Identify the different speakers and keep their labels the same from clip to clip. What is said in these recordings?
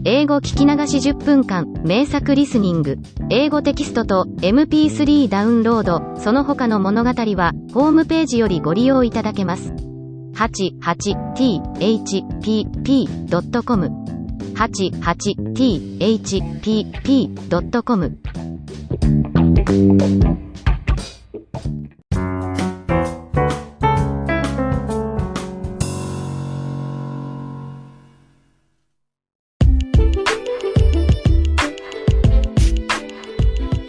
Speaker 1: 英語聞き流し10分間、名作リスニング、英語テキストと MP3 ダウンロード、その他の物語は、ホームページよりご利用いただけます。88thpp.com 88thpp.com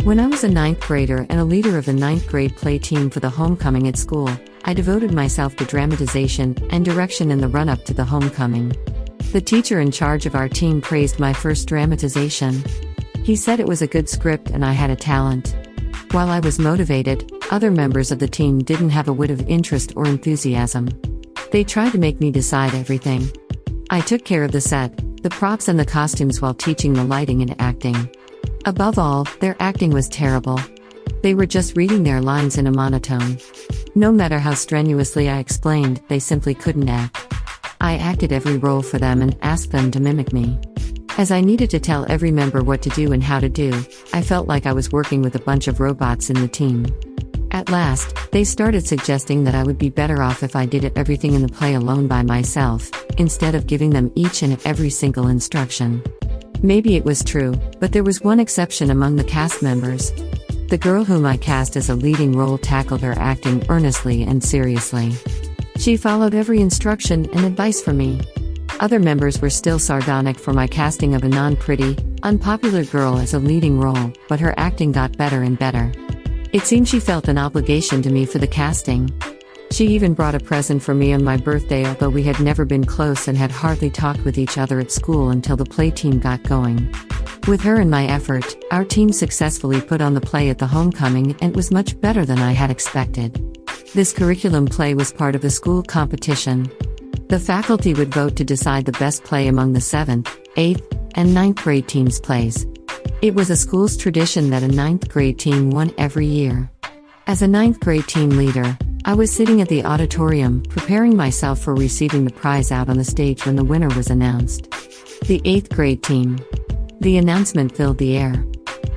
Speaker 2: When I was a ninth grader and a leader of the ninth grade play team for the homecoming at school, I devoted myself to dramatization and direction in the run-up to the homecoming. The teacher in charge of our team praised my first dramatization. He said it was a good script and I had a talent. While I was motivated, other members of the team didn't have a whit of interest or enthusiasm. They tried to make me decide everything. I took care of the set, the props and the costumes while teaching the lighting and acting. Above all, their acting was terrible. They were just reading their lines in a monotone. No matter how strenuously I explained, they simply couldn't act. I acted every role for them and asked them to mimic me. As I needed to tell every member what to do and how to do, I felt like I was working with a bunch of robots in the team. At last, they started suggesting that I would be better off if I did everything in the play alone by myself, instead of giving them each and every single instruction. Maybe it was true, but there was one exception among the cast members. The girl whom I cast as a leading role tackled her acting earnestly and seriously. She followed every instruction and advice from me. Other members were still sardonic for my casting of a non-pretty, unpopular girl as a leading role, but her acting got better and better. It seemed she felt an obligation to me for the casting. She even brought a present for me on my birthday, although we had never been close and had hardly talked with each other at school until the play team got going. With her and my effort, our team successfully put on the play at the homecoming, and it was much better than I had expected. This curriculum play was part of a school competition. The faculty would vote to decide the best play among the 7th, 8th, and 9th grade teams' plays. It was a school's tradition that a 9th grade team won every year. As a 9th grade team leader, I was sitting at the auditorium, preparing myself for receiving the prize out on the stage when the winner was announced. The 8th grade team. The announcement filled the air.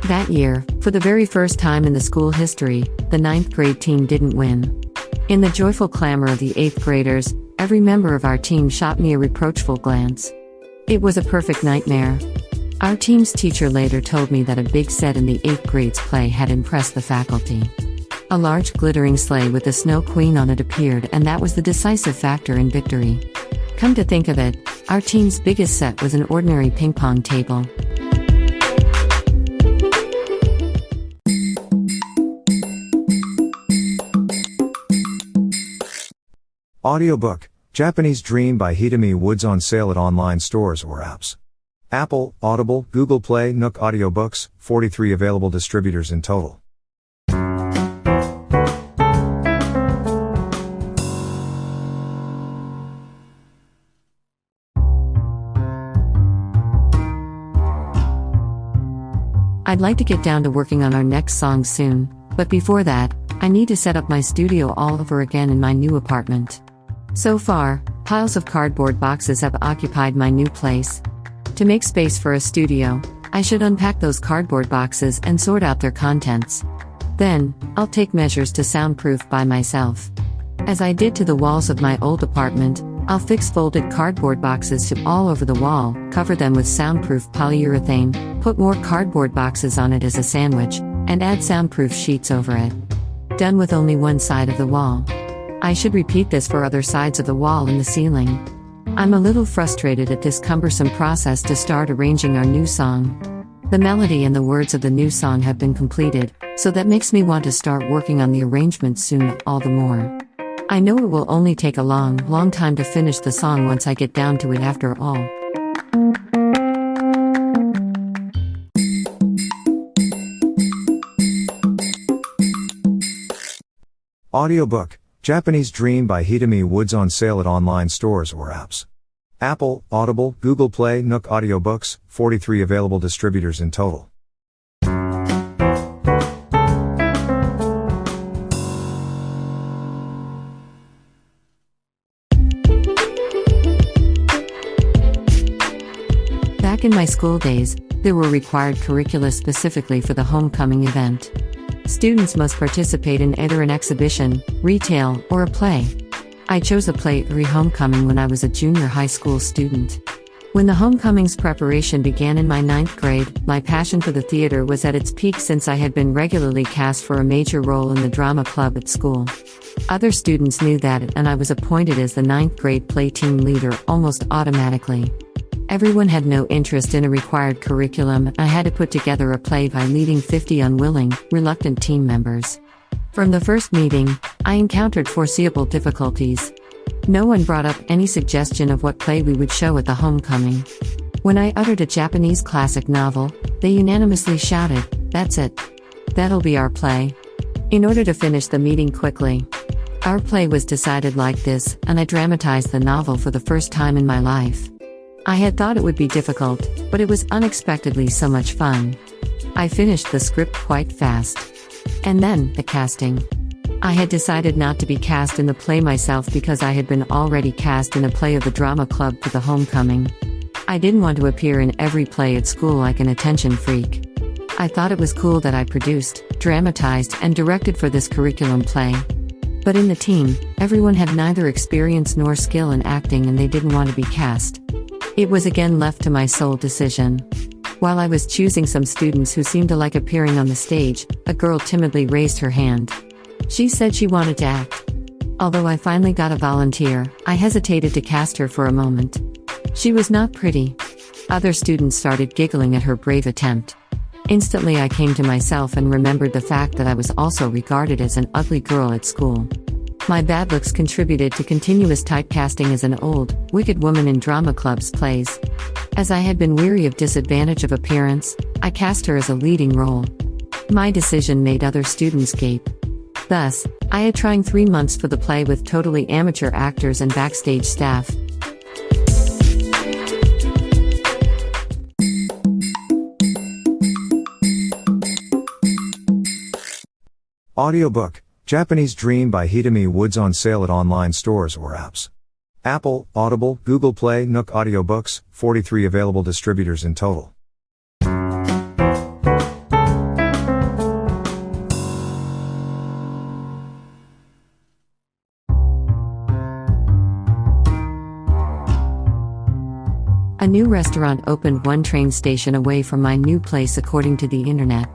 Speaker 2: That year, for the very first time in the school history, the 9th grade team didn't win. In the joyful clamor of the 8th graders, every member of our team shot me a reproachful glance. It was a perfect nightmare. Our team's teacher later told me that a big set in the 8th grade's play had impressed the faculty. A large glittering sleigh with the Snow Queen on it appeared, and that was the decisive factor in victory. Come to think of it, our team's biggest set was an ordinary ping pong table.
Speaker 3: Audiobook, Japanese Dream by Hidemi Woods on sale at online stores or apps. Apple, Audible, Google Play, Nook Audiobooks, 43 available distributors in total.
Speaker 2: I'd like to get down to working on our next song soon, but before that, I need to set up my studio all over again in my new apartment. So far, piles of cardboard boxes have occupied my new place. To make space for a studio, I should unpack those cardboard boxes and sort out their contents. Then, I'll take measures to soundproof by myself. As I did to the walls of my old apartment, I'll fix folded cardboard boxes to all over the wall, cover them with soundproof polyurethane, put more cardboard boxes on it as a sandwich, and add soundproof sheets over it. Done with only one side of the wall. I should repeat this for other sides of the wall and the ceiling. I'm a little frustrated at this cumbersome process to start arranging our new song. The melody and the words of the new song have been completed, so that makes me want to start working on the arrangement soon all the more. I know it will only take a long time to finish the song once I get down to it after all.
Speaker 3: Audiobook, Japanese Dream by Hidemi Woods on sale at online stores or apps. Apple, Audible, Google Play, Nook Audiobooks, 43 available distributors in total.
Speaker 2: Back in my school days, there were required curricula specifically for the homecoming event. Students must participate in either an exhibition, retail, or a play. I chose a play every homecoming when I was a junior high school student. When the homecoming's preparation began in my 9th grade, my passion for the theater was at its peak since I had been regularly cast for a major role in the drama club at school. Other students knew that, and I was appointed as the 9th grade play team leader almost automatically. Everyone had no interest in a required curriculum, and I had to put together a play by leading 50 unwilling, reluctant team members. From the first meeting, I encountered foreseeable difficulties. No one brought up any suggestion of what play we would show at the homecoming. When I uttered a Japanese classic novel, they unanimously shouted, "That's it. That'll be our play." In order to finish the meeting quickly, our play was decided like this, and I dramatized the novel for the first time in my life. I had thought it would be difficult, but it was unexpectedly so much fun. I finished the script quite fast. And then, the casting. I had decided not to be cast in the play myself because I had been already cast in a play of the drama club for the homecoming. I didn't want to appear in every play at school like an attention freak. I thought it was cool that I produced, dramatized, and directed for this curriculum play. But in the team, everyone had neither experience nor skill in acting and they didn't want to be cast. It was again left to my sole decision. While I was choosing some students who seemed to like appearing on the stage, a girl timidly raised her hand. She said she wanted to act. Although I finally got a volunteer, I hesitated to cast her for a moment. She was not pretty. Other students started giggling at her brave attempt. Instantly I came to myself and remembered the fact that I was also regarded as an ugly girl at school. My bad looks contributed to continuous typecasting as an old, wicked woman in drama club's plays. As I had been weary of disadvantage of appearance, I cast her as a leading role. My decision made other students gape. Thus, I had trying 3 months for the play with totally amateur actors and backstage staff.
Speaker 3: Audiobook, Japanese Dream by Hidemi Woods on sale at online stores or apps. Apple, Audible, Google Play, Nook Audiobooks, 43 available distributors in total.
Speaker 2: A new restaurant opened one train station away from my new place according to the internet.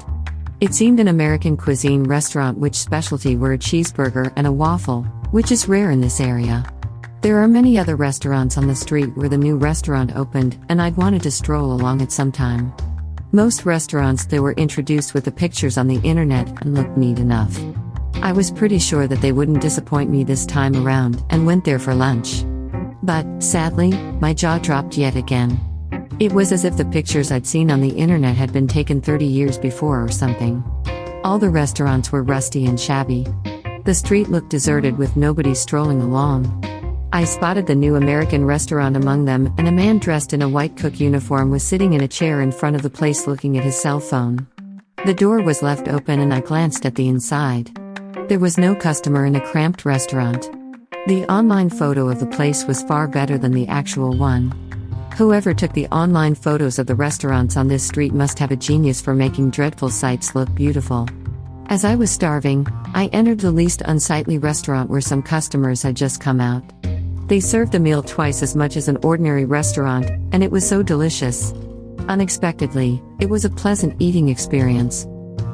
Speaker 2: It seemed an American cuisine restaurant which specialty were a cheeseburger and a waffle, which is rare in this area. There are many other restaurants on the street where the new restaurant opened, and I'd wanted to stroll along it sometime. Most restaurants they were introduced with the pictures on the internet and looked neat enough. I was pretty sure that they wouldn't disappoint me this time around and went there for lunch. But, sadly, my jaw dropped yet again. It was as if the pictures I'd seen on the internet had been taken 30 years before or something. All the restaurants were rusty and shabby. The street looked deserted with nobody strolling along. I spotted the new American restaurant among them, and a man dressed in a white cook uniform was sitting in a chair in front of the place looking at his cell phone. The door was left open and I glanced at the inside. There was no customer in a cramped restaurant. The online photo of the place was far better than the actual one. Whoever took the online photos of the restaurants on this street must have a genius for making dreadful sights look beautiful. As I was starving, I entered the least unsightly restaurant where some customers had just come out. They served a meal twice as much as an ordinary restaurant, and it was so delicious. Unexpectedly, it was a pleasant eating experience.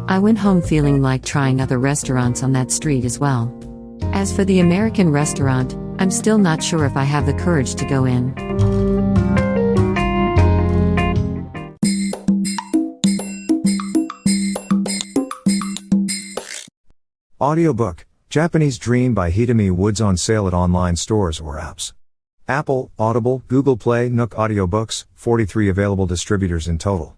Speaker 2: I went home feeling like trying other restaurants on that street as well. As for the American restaurant, I'm still not sure if I have the courage to go in.
Speaker 3: Audiobook, Japanese Dream by Hidemi Woods on sale at online stores or apps. Apple, Audible, Google Play, Nook Audiobooks, 43 available distributors in total.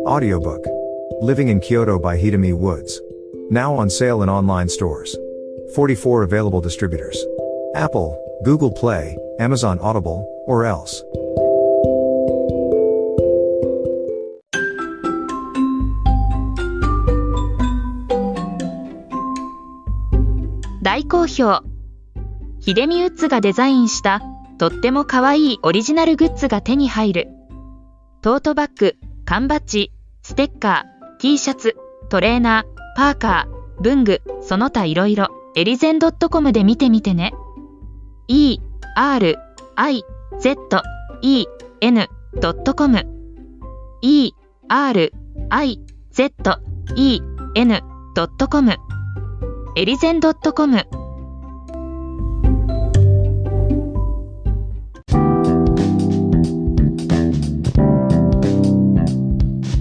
Speaker 3: Audiobook, Living in Kyoto by Hidemi Woods. Now on sale in online stores. 44 available distributors. Apple, Google Play, Amazon Audible, or else.
Speaker 1: 大好評。
Speaker 4: ヒデミウッズがデザインしたとっても可愛いオリジナルグッズが手に入る。トートバッグ、缶バッジ、ステッカー、T シャツ、トレーナー、パーカー、文具、その他いろいろ、エリゼン .com で見てみてね。erizen.com erizen.com エリゼン .com。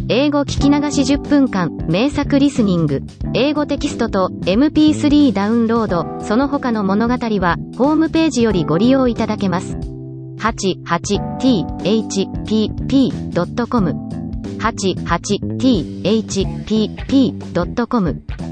Speaker 1: 英語聞き流し10分間名作リスニング。英語テキストと MP3 ダウンロード、その他の物語はホームページよりご利用いただけます。88thpp.com 88thpp.com